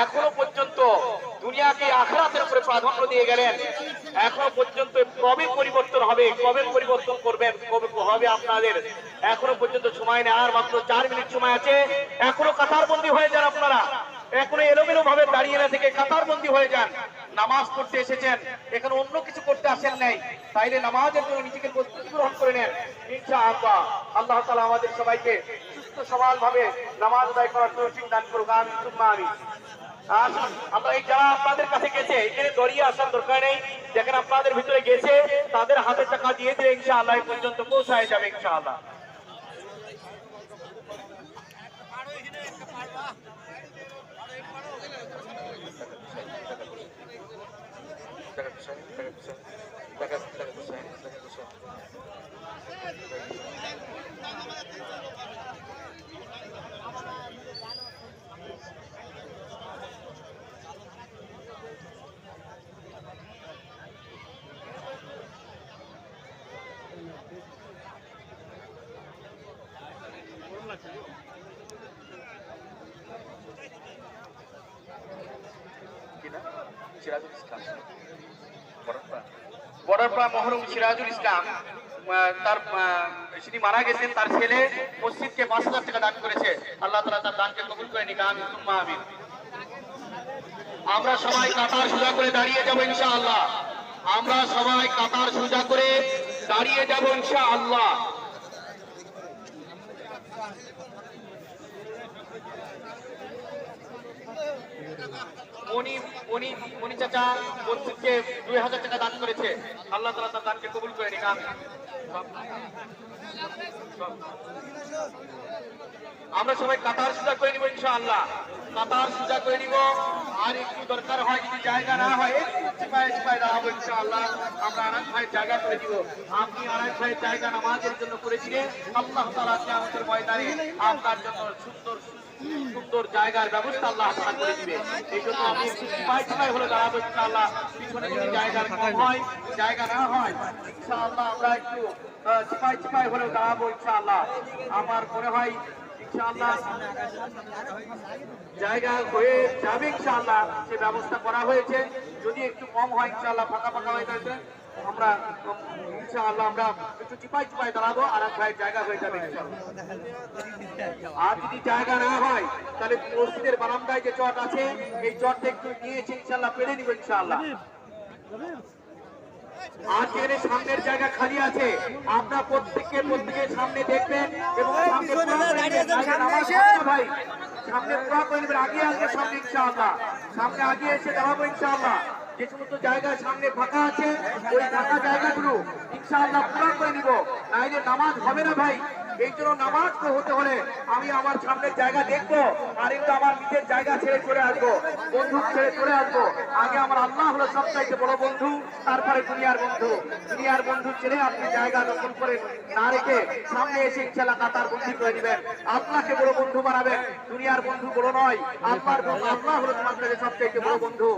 এখনো পর্যন্ত দুনিয়াকে আখিরাতের উপরে প্রাধান্য দিয়ে গেলেন। এখনো পর্যন্ত কবে পরিবর্তন হবে, কবে পরিবর্তন করবেন, কবে হবে আপনাদের এখনো পর্যন্ত সময় নেই। আর মাত্র 4 মিনিট সময় আছে। এখনো কাতারবন্দি হয়ে যান আপনারা, এখনো এলোমেলো ভাবে দাঁড়িয়ে না থেকে কাতারবন্দি হয়ে যান। নামাজ পড়তে এসেছেন, এখানে অন্য কিছু করতে আসেন নাই, তাইলে নামাজের জন্য নিজেকে প্রস্তুতি গ্রহণ করে নেন ইনশাআল্লাহ। আল্লাহ তাআলা আমাদের সবাইকে সুস্থ সবল ভাবে নামাজ আদায় করার তৌফিক দান করুক, আমিন সুম্মা আমিন। আসুন আমরা এই যারা আপনাদের কাছে গেছে এখানে দড়িয়ে আসার দরকার নেই, যেখানে আপনাদের ভিতরে গেছে তাদের হাতে টাকা দিয়ে দিলে ইনশাআল্লাহ এই পর্যন্ত পৌঁছায় যাবে ইনশাআল্লাহ। সিরাজুল ইসলাম বড়রপাড়া মহরম সিরাজুল ইসলাম, তার তিনি মারা গেছেন, তার ছেলে মসজিদকে 5,000 টাকা দান করেছে। আল্লাহ তাআলা তার দানকে কবুল করে নিক, আমিন সুম্মা আমিন। আমরা সবাই কাতার সোজা করে দাঁড়িয়ে যাব ইনশাআল্লাহ। আমরা সবাই কাতার সোজা করে দাঁড়িয়ে যাব ইনশাআল্লাহ। মনি চাচা মসজিদকে 2000 টাকা দান করেছে। আল্লাহ তাআলা তার দানকে কবুল করে নিক, আমিন। আমরা সবাই কাতার সোজা করে নিব ইনশাআল্লাহ, কাতার সোজা করে নিব। আর একটু দরকার হয়, যদি জায়গা না হয় একটু চিপায় চিপায় দাঁড়াবো ইনশাআল্লাহ। আমরা আনাস ভাইয়ের জায়গা করে দিব। আপনি আনাস ভাইয়ের জায়গা নামাজের জন্য করেছিলেন, আল্লাহ তাআলা কিয়ামতের ময়দানে আপনার জন্য সুন্দর সুন্দর জায়গার ব্যবস্থা আল্লাহ তাআলা করে দিবে। এই জন্য আমি একটু চিপায় চিপায় হলে দাঁড়াবো ইনশাআল্লাহ। পিছনে যদি জায়গা কম হয়, জায়গা না হয় ইনশাআল্লাহ আমরা একটু চিপায় চিপায় হলে দাঁড়াবো ইনশাআল্লাহ। আমার মনে হয় ইনশাআল্লাহ জায়গা হয়ে যাবে ইনশাআল্লাহ, সে ব্যবস্থা করা হয়েছে। যদি একটু কম হয় ইনশাআল্লাহ, ফাঁকা ফাঁকা হয়ে যাচ্ছে, আমরা ইনশাআল্লাহ আমরা একটু চিপাই চিপাই দাঁড়াবো, আর এক ভাইয়ের জায়গা হয়ে যাবে ইনশাআল্লাহ। আর যদি জায়গা না হয় তাহলে মসজিদের বারান্দায় যে চট আছে এই চটটা একটু নিয়েছে ইনশাআল্লাহ, পেরে নিব ইনশাআল্লাহ। আর যেখানে সামনের জায়গা খালি আছে আপনারা প্রত্যেকের সামনে দেখবেন এবং ভাই সামনে পুরা করে নেবেন, আগে আসবে সামনে ইনশাআল্লাহ। সামনে আগে এসে দাঁড়াবো ইনশাআল্লাহ। যে সমস্ত জায়গা সামনে ফাঁকা আছে ওই ফাঁকা জায়গাগুলো ইনশাআল্লাহ পুরা করে নিব, নাইলে নামাজ হবে না ভাই। এই জন্য নামাজ তো হতে হলে আমি আমার সামনের জায়গা দেখবো, আর একটু আমার নিজের জায়গা ছেড়ে চলে আসবো, বন্ধু ছেড়ে চলে আসবো। আগে আমার আল্লাহ হলো সবচাইতে বড় বন্ধু, তারপরে দুনিয়ার বন্ধু। দুনিয়ার বন্ধু ছেড়ে আপনি জায়গা দখল করে না রেখে সামনে এসে ইনশাআল্লাহ কাতার বন্দী করে দিবেন। আল্লাহকে বড় বন্ধু বানাবেন, দুনিয়ার বন্ধু বড় নয়। আল্লাহর বন্ধু, আল্লাহ হলো তোমার কাছে সবচাইতে বড় বন্ধু।